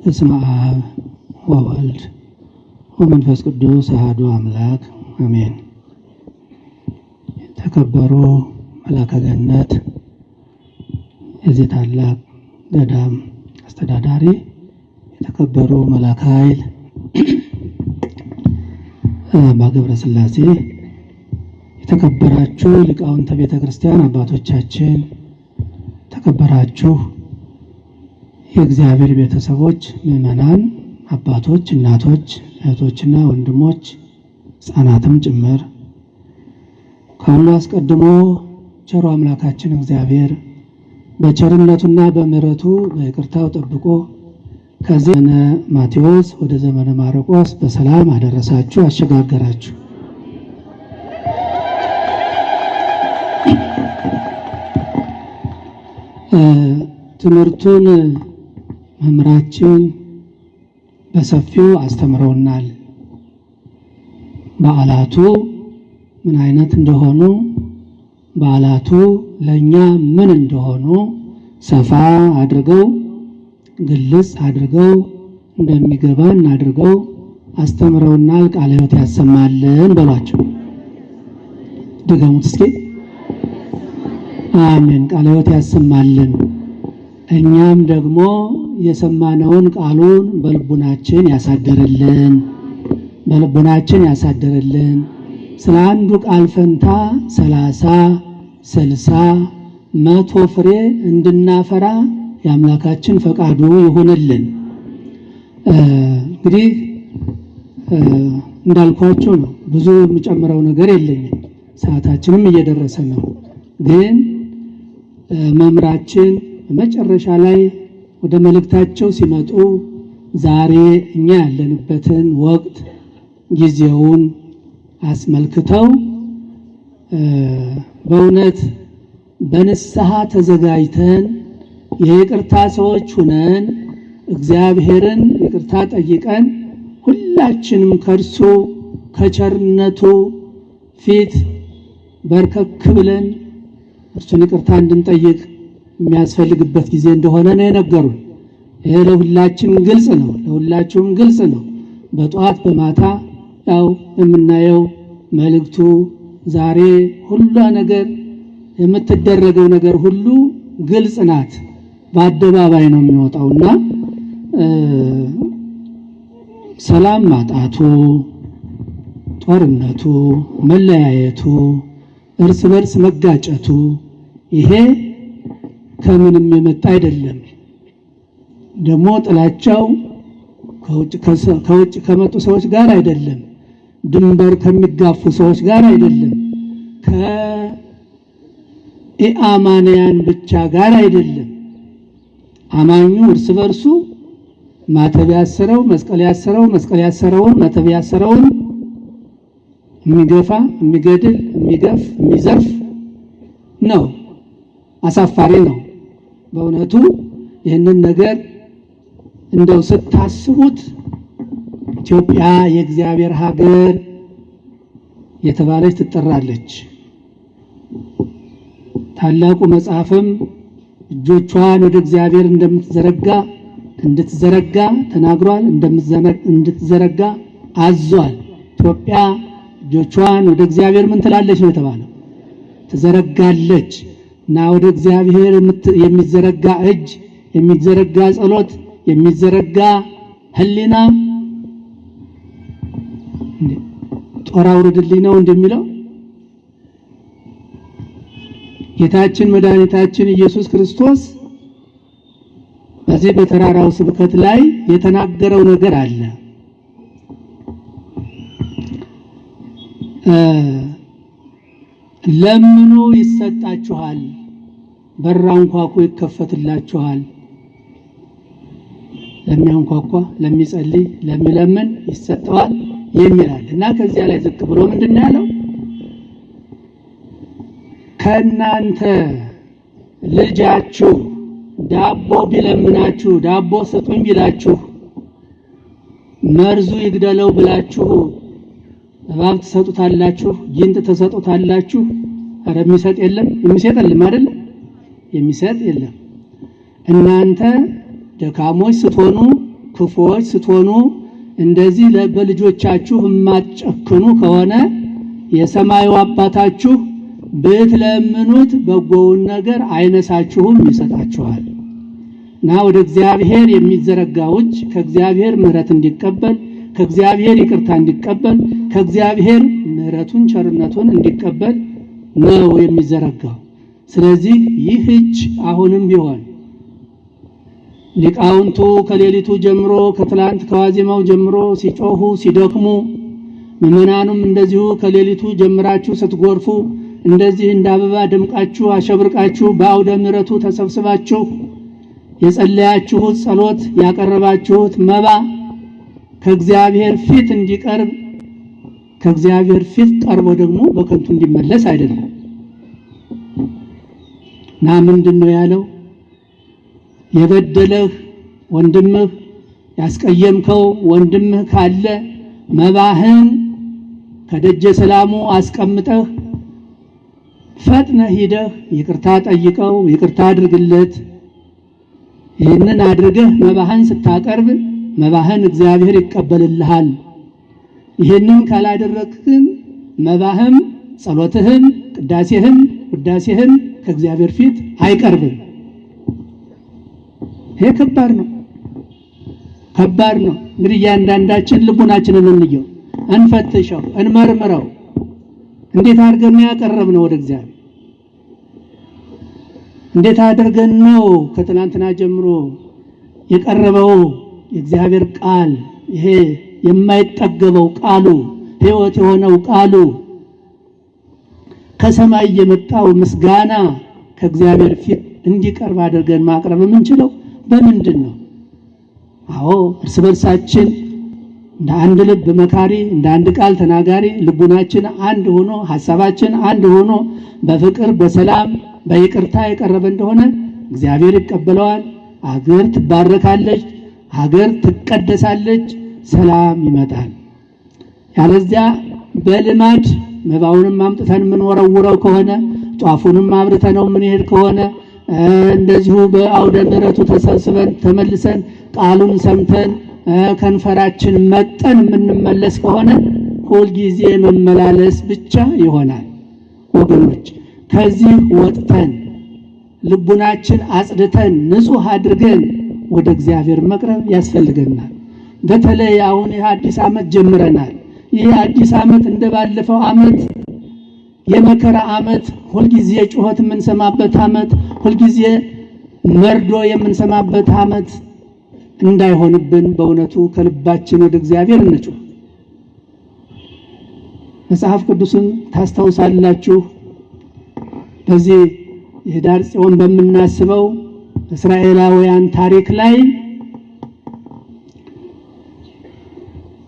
በስመ አብ ወወልድ ወመንፈስ ቅዱስ አሐዱ አምላክ አሜን። የተከበሩ መላከ ገነት የዚህ ታላቅ ገዳም አስተዳዳሪ፣ የተከበሩ መላከ ኃይል አባ ገብረ ሥላሴ፣ የተከበራችሁ ሊቃውንተ ቤተ ክርስቲያን አባቶቻችን፣ የተከበራችሁ የእግዚአብሔር ቤተሰቦች፣ ምዕመናን፣ አባቶች፣ እናቶች፣ እህቶችና ወንድሞች፣ ሕፃናትም ጭምር ከሁሉ አስቀድሞ ቸሩ አምላካችን እግዚአብሔር በቸርነቱና በምሕረቱ በይቅርታው ጠብቆ ከዚህ ዘመነ ማቴዎስ ወደ ዘመነ ማርቆስ በሰላም አደረሳችሁ አሸጋገራችሁ። ትምህርቱን መምህራችን በሰፊው አስተምረውናል። በዓላቱ ምን አይነት እንደሆኑ፣ በዓላቱ ለኛ ምን እንደሆኑ ሰፋ አድርገው ግልጽ አድርገው እንደሚገባን አድርገው አስተምረውናል። ቃለ ሕይወት ያሰማልን በሏቸው። ድገሙት እስኪ። አሜን። ቃለ ሕይወት ያሰማልን። እኛም ደግሞ የሰማነውን ቃሉን በልቡናችን ያሳደረልን፣ በልቡናችን ያሳደረልን። ስለ አንዱ ቃል ፈንታ 30፣ 60፣ 100 ፍሬ እንድናፈራ የአምላካችን ፈቃዱ ይሁንልን። እንግዲህ እንዳልኳቸው ነው። ብዙ የሚጨምረው ነገር የለኝም። ሰዓታችንም እየደረሰ ነው። ግን መምህራችን መጨረሻ ላይ ወደ መልእክታቸው ሲመጡ ዛሬ እኛ ያለንበትን ወቅት ጊዜውን አስመልክተው በእውነት በንስሐ ተዘጋጅተን የይቅርታ ሰዎች ሁነን እግዚአብሔርን ይቅርታ ጠይቀን ሁላችንም ከእርሱ ከቸርነቱ ፊት በርከክ ብለን እርሱን ይቅርታ እንድንጠይቅ የሚያስፈልግበት ጊዜ እንደሆነ ነው የነገሩን። ይሄ ለሁላችን ግልጽ ነው፣ ለሁላችሁም ግልጽ ነው። በጠዋት በማታ ያው የምናየው መልእክቱ ዛሬ ሁሉ ነገር የምትደረገው ነገር ሁሉ ግልጽ ናት፣ በአደባባይ ነው የሚወጣውና ሰላም ማጣቱ፣ ጦርነቱ፣ መለያየቱ፣ እርስ በርስ መጋጨቱ ይሄ ከምንም የመጣ አይደለም። ደግሞ ጥላቻው ከውጭ ከመጡ ሰዎች ጋር አይደለም፣ ድንበር ከሚጋፉ ሰዎች ጋር አይደለም፣ ከኢአማንያን ብቻ ጋር አይደለም። አማኙ እርስ በርሱ ማተብ ያሰረው መስቀል ያሰረውን ማተብ ያሰረውን የሚገፋ የሚገድል የሚገፍ የሚዘርፍ ነው። አሳፋሪ ነው በእውነቱ። ይህንን ነገር እንደው ስታስቡት ኢትዮጵያ የእግዚአብሔር ሀገር የተባለች ትጠራለች። ታላቁ መጽሐፍም እጆቿን ወደ እግዚአብሔር እንድትዘረጋ ተናግሯል፣ እንድትዘረጋ አዟል። ኢትዮጵያ እጆቿን ወደ እግዚአብሔር ምን ትላለች ነው የተባለው? ትዘረጋለች። እና ወደ እግዚአብሔር የሚዘረጋ እጅ፣ የሚዘረጋ ጸሎት፣ የሚዘረጋ ሕሊና ጦር አውርድልኝ ነው እንደሚለው ጌታችን መድኃኒታችን ኢየሱስ ክርስቶስ በዚህ በተራራው ስብከት ላይ የተናገረው ነገር አለ። ለምኑ ይሰጣችኋል፣ በር አንኳኩ ይከፈትላችኋል። ለሚያንኳኳ፣ ለሚጸልይ፣ ለሚለምን ይሰጠዋል የሚላል እና ከዚያ ላይ ዝቅ ብሎ ምንድን ነው ያለው? ከእናንተ ልጃችሁ ዳቦ ቢለምናችሁ፣ ዳቦ ስጡኝ ቢላችሁ፣ መርዙ ይግደለው ብላችሁ እባብ ትሰጡታላችሁ፣ ጊንጥ ትሰጡታላችሁ። ኧረ የሚሰጥ የለም፣ የሚሰጥ የለም አይደል? የሚሰጥ የለም። እናንተ ደካሞች ስትሆኑ ክፉዎች ስትሆኑ እንደዚህ በልጆቻችሁ የማትጨክኑ ከሆነ የሰማዩ አባታችሁ ብትለምኑት በጎውን ነገር አይነሳችሁም ይሰጣችኋል። እና ወደ እግዚአብሔር የሚዘረጋ እጅ ከእግዚአብሔር ምሕረት እንዲቀበል ከእግዚአብሔር ይቅርታ እንዲቀበል ከእግዚአብሔር ምሕረቱን ቸርነቱን እንዲቀበል ነው የሚዘረጋው። ስለዚህ ይህ እጅ አሁንም ቢሆን ሊቃውንቱ ከሌሊቱ ጀምሮ ከትላንት ከዋዜማው ጀምሮ ሲጮሁ ሲደክሙ ምዕመናኑም እንደዚሁ ከሌሊቱ ጀምራችሁ ስትጎርፉ እንደዚህ እንደ አበባ ደምቃችሁ አሸብርቃችሁ በአውደ ምሕረቱ ተሰብስባችሁ የጸለያችሁት ጸሎት ያቀረባችሁት መባ ከእግዚአብሔር ፊት እንዲቀርብ ከእግዚአብሔር ፊት ቀርቦ ደግሞ በከንቱ እንዲመለስ አይደለም። ና ምንድነው ያለው? የበደለህ ወንድምህ ያስቀየምከው ወንድምህ ካለ መባህን ከደጀ ሰላሙ አስቀምጠህ ፈጥነህ ሂደህ ይቅርታ ጠይቀው፣ ይቅርታ አድርግለት። ይህንን አድርገህ መባህን ስታቀርብ መባህን እግዚአብሔር ይቀበልልሃል። ይህንን ካላደረግህም መባህም ጸሎትህም ቅዳሴህም ውዳሴህም ከእግዚአብሔር ፊት አይቀርብም። ይሄ ከባድ ነው፣ ከባድ ነው። እንግዲህ እያንዳንዳችን ልቡናችንን እንየው፣ እንፈትሸው፣ እንመርምረው። እንዴት አድርገን ያቀረብነው ወደ እግዚአብሔር? እንዴት አድርገን ነው ከትናንትና ጀምሮ የቀረበው የእግዚአብሔር ቃል? ይሄ የማይጠገበው ቃሉ ሕይወት የሆነው ቃሉ ከሰማይ የመጣው ምስጋና ከእግዚአብሔር ፊት እንዲቀርብ አድርገን ማቅረብ የምንችለው በምንድን ነው? አዎ እርስ በርሳችን እንደ አንድ ልብ መካሪ እንደ አንድ ቃል ተናጋሪ ልቡናችን አንድ ሆኖ ሐሳባችን አንድ ሆኖ በፍቅር በሰላም በይቅርታ የቀረበ እንደሆነ እግዚአብሔር ይቀበለዋል። ሀገር ትባረካለች፣ ሀገር ትቀደሳለች፣ ሰላም ይመጣል። ያለዚያ በልማድ መባውንም አምጥተን የምንወረውረው ከሆነ ጧፉንም አብርተነው የምንሄድ ከሆነ እንደዚሁ በአውደ ምሕረቱ ተሰብስበን ተመልሰን ቃሉን ሰምተን ከንፈራችን መጠን የምንመለስ ከሆነ ሁልጊዜ መመላለስ ብቻ ይሆናል። ወገኖች ከዚህ ወጥተን ልቡናችን አጽድተን ንጹህ አድርገን ወደ እግዚአብሔር መቅረብ ያስፈልገናል። በተለይ አሁን ይህ አዲስ ዓመት ጀምረናል። ይህ አዲስ ዓመት እንደባለፈው ዓመት የመከራ ዓመት፣ ሁልጊዜ ጩኸት የምንሰማበት ዓመት፣ ሁልጊዜ መርዶ የምንሰማበት ዓመት እንዳይሆንብን በእውነቱ ከልባችን ወደ እግዚአብሔር እንጩህ። መጽሐፍ ቅዱስን ታስታውሳላችሁ። በዚህ የኅዳር ጽዮን በምናስበው እስራኤላውያን ታሪክ ላይ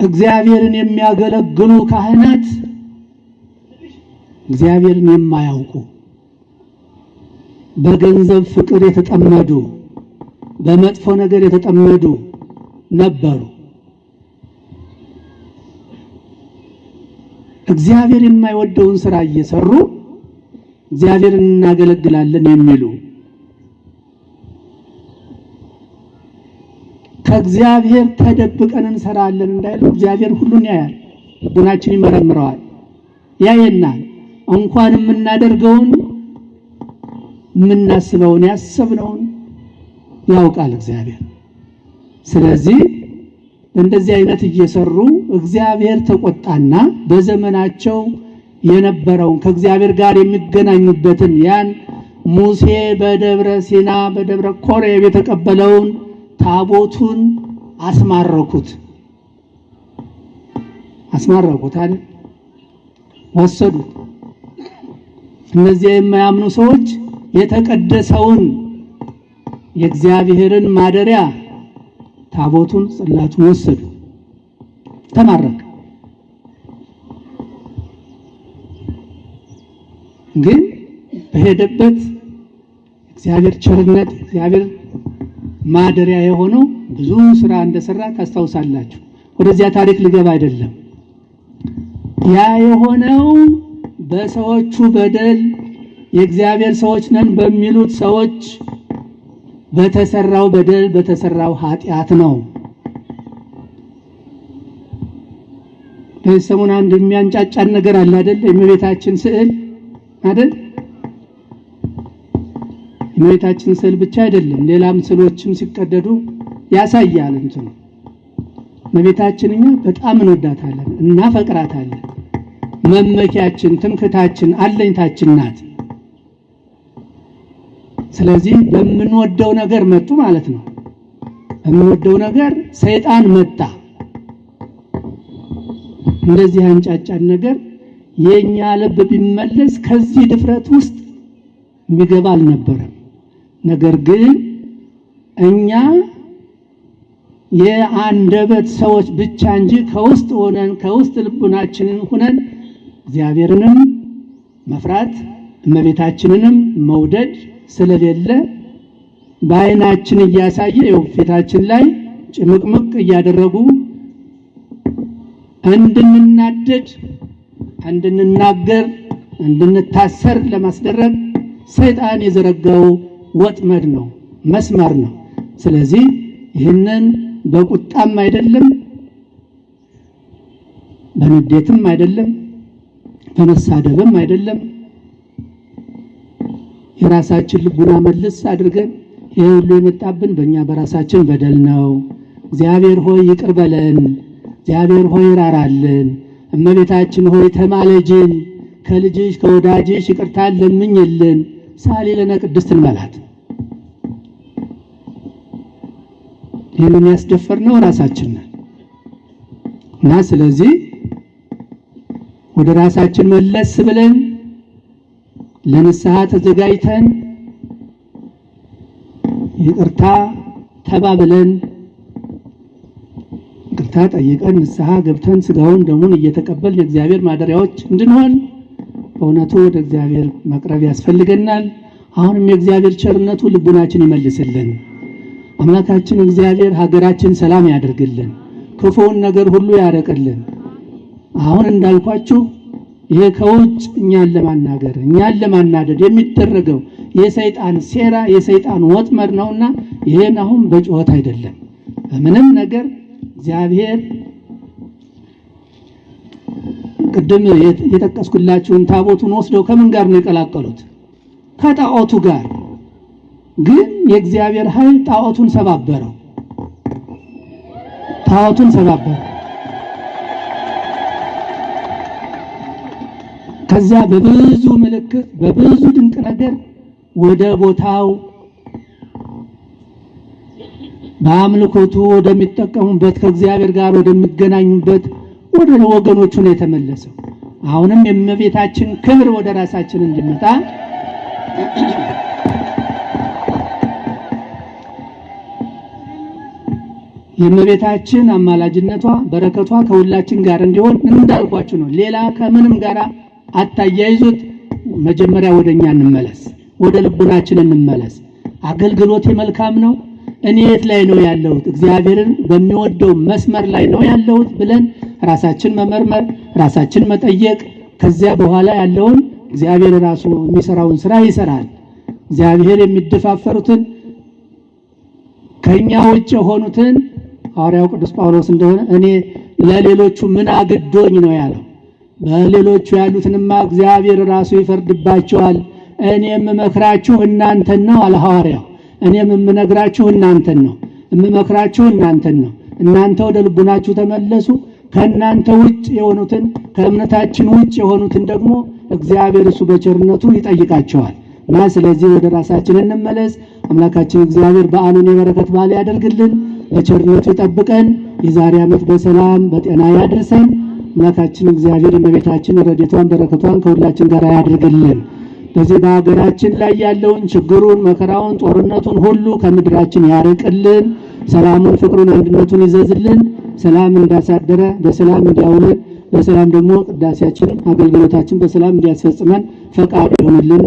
እግዚአብሔርን የሚያገለግሉ ካህናት እግዚአብሔርን የማያውቁ በገንዘብ ፍቅር የተጠመዱ በመጥፎ ነገር የተጠመዱ ነበሩ። እግዚአብሔር የማይወደውን ሥራ እየሰሩ እግዚአብሔርን እናገለግላለን የሚሉ ከእግዚአብሔር ተደብቀን እንሰራለን እንዳይሉ እግዚአብሔር ሁሉን ያያል፣ ልቡናችን ይመረምረዋል፣ ያየናል። እንኳን የምናደርገውን የምናስበውን ያሰብነውን ያውቃል እግዚአብሔር። ስለዚህ እንደዚህ አይነት እየሰሩ እግዚአብሔር ተቆጣና በዘመናቸው የነበረውን ከእግዚአብሔር ጋር የሚገናኙበትን ያን ሙሴ በደብረ ሲና በደብረ ኮሬብ የተቀበለውን ታቦቱን አስማረኩት አይደል? ወሰዱት። እነዚህ የማያምኑ ሰዎች የተቀደሰውን የእግዚአብሔርን ማደሪያ ታቦቱን ጽላቱን ወሰዱ፣ ተማረከ። ግን በሄደበት እግዚአብሔር ቸርነት እግዚአብሔር ማደሪያ የሆነው ብዙ ስራ እንደሰራ ታስታውሳላችሁ። ወደዚያ ታሪክ ልገባ አይደለም። ያ የሆነው በሰዎቹ በደል የእግዚአብሔር ሰዎች ነን በሚሉት ሰዎች በተሰራው በደል በተሰራው ኃጢአት ነው። በሰሙን አንድ የሚያንጫጫን ነገር አለ አይደል? የእመቤታችን ስዕል አይደል? የእመቤታችን ስዕል ብቻ አይደለም፣ ሌላም ስዕሎችም ሲቀደዱ ያሳያል እንትኑ። እመቤታችን እኛ በጣም እንወዳታለን፣ እናፈቅራታለን። መመኪያችን፣ ትምክታችን፣ አለኝታችን ናት። ስለዚህ በምንወደው ነገር መጡ ማለት ነው። በምንወደው ነገር ሰይጣን መጣ። እንደዚህ አንጫጫን ነገር የኛ ልብ ቢመለስ ከዚህ ድፍረት ውስጥ የሚገባ አልነበረም። ነገር ግን እኛ የአንደበት ሰዎች ብቻ እንጂ ከውስጥ ሆነን ከውስጥ ልቡናችንን ሆነን እግዚአብሔርንም መፍራት እመቤታችንንም መውደድ ስለሌለ በዓይናችን እያሳየ ፊታችን ላይ ጭምቅምቅ እያደረጉ እንድንናደድ፣ እንድንናገር፣ እንድንታሰር ለማስደረግ ሰይጣን የዘረጋው ወጥመድ ነው፣ መስመር ነው። ስለዚህ ይህንን በቁጣም አይደለም፣ በንዴትም አይደለም፣ በመሳደብም አይደለም፣ የራሳችን ልቡና መልስ አድርገን ይሄ ሁሉ የመጣብን በእኛ በራሳችን በደል ነው። እግዚአብሔር ሆይ ይቅር በለን፣ እግዚአብሔር ሆይ ራራልን፣ እመቤታችን ሆይ ተማለጅን፣ ከልጅሽ ከወዳጅሽ ይቅርታ ለምኝልን፣ ሳሊ ለነ ቅድስት እንበላት። ይህንን ያስደፈርነው ራሳችን ነን እና ስለዚህ ወደ ራሳችን መለስ ብለን ለንስሐ ተዘጋጅተን ይቅርታ ተባብለን ይቅርታ ጠይቀን ንስሐ ገብተን ስጋውን ደሙን እየተቀበልን የእግዚአብሔር ማደሪያዎች እንድንሆን በእውነቱ ወደ እግዚአብሔር መቅረብ ያስፈልገናል። አሁንም የእግዚአብሔር ቸርነቱ ልቡናችን ይመልስልን። አምላካችን እግዚአብሔር ሀገራችን ሰላም ያደርግልን፣ ክፉውን ነገር ሁሉ ያረቅልን። አሁን እንዳልኳችሁ ይሄ ከውጭ እኛን ለማናገር እኛን ለማናደድ የሚደረገው የሰይጣን ሴራ የሰይጣን ወጥመድ ነውና ይሄን አሁን በጩኸት አይደለም፣ በምንም ነገር እግዚአብሔር ቅድም የጠቀስኩላችሁን ታቦቱን ወስደው ከምን ጋር ነው የቀላቀሉት? ከጣዖቱ ጋር። ግን የእግዚአብሔር ኃይል ጣዖቱን ሰባበረው፣ ጣዖቱን ሰባበረው። ከዛ በብዙ ምልክት በብዙ ድንቅ ነገር ወደ ቦታው በአምልኮቱ ወደሚጠቀሙበት ከእግዚአብሔር ጋር ወደሚገናኙበት ወደ ወገኖቹ ነው የተመለሰው። አሁንም የእመቤታችን ክብር ወደ ራሳችን እንዲመጣ የእመቤታችን አማላጅነቷ በረከቷ ከሁላችን ጋር እንዲሆን እንዳልኳችሁ ነው። ሌላ ከምንም ጋር አታያይዙት። መጀመሪያ ወደኛ እንመለስ፣ ወደ ልቡናችን እንመለስ። አገልግሎት መልካም ነው፣ እኔ የት ላይ ነው ያለሁት? እግዚአብሔርን በሚወደው መስመር ላይ ነው ያለሁት ብለን ራሳችን መመርመር፣ ራሳችን መጠየቅ። ከዚያ በኋላ ያለውን እግዚአብሔር ራሱ የሚሰራውን ስራ ይሰራል። እግዚአብሔር የሚደፋፈሩትን ከኛ ውጭ የሆኑትን ሐዋርያው ቅዱስ ጳውሎስ እንደሆነ እኔ ለሌሎቹ ምን አግዶኝ ነው ያለው። በሌሎቹ ያሉትንማ እግዚአብሔር ራሱ ይፈርድባቸዋል። እኔም መክራችሁ እናንተን ነው አለ ሐዋርያው። እኔም የምነግራችሁ እናንተን ነው፣ የምመክራችሁ እናንተን ነው። እናንተ ወደ ልቡናችሁ ተመለሱ። ከእናንተ ውጭ የሆኑትን ከእምነታችን ውጭ የሆኑትን ደግሞ እግዚአብሔር እሱ በቸርነቱ ይጠይቃቸዋል። እና ስለዚህ ወደ ራሳችን እንመለስ። አምላካችን እግዚአብሔር በዓሉን የበረከት በዓል ያደርግልን፣ በቸርነቱ ይጠብቀን፣ የዛሬ ዓመት በሰላም በጤና ያድርሰን። አምላካችን እግዚአብሔር እመቤታችን ረድኤቷን በረከቷን ከሁላችን ጋር ያድርግልን። በዚህ በሀገራችን ላይ ያለውን ችግሩን፣ መከራውን፣ ጦርነቱን ሁሉ ከምድራችን ያርቅልን። ሰላሙን፣ ፍቅሩን፣ አንድነቱን ይዘዝልን። ሰላም እንዳሳደረ በሰላም እንዲያውለን፣ በሰላም ደግሞ ቅዳሴያችን አገልግሎታችን በሰላም እንዲያስፈጽመን ፈቃዱ ይሁንልን።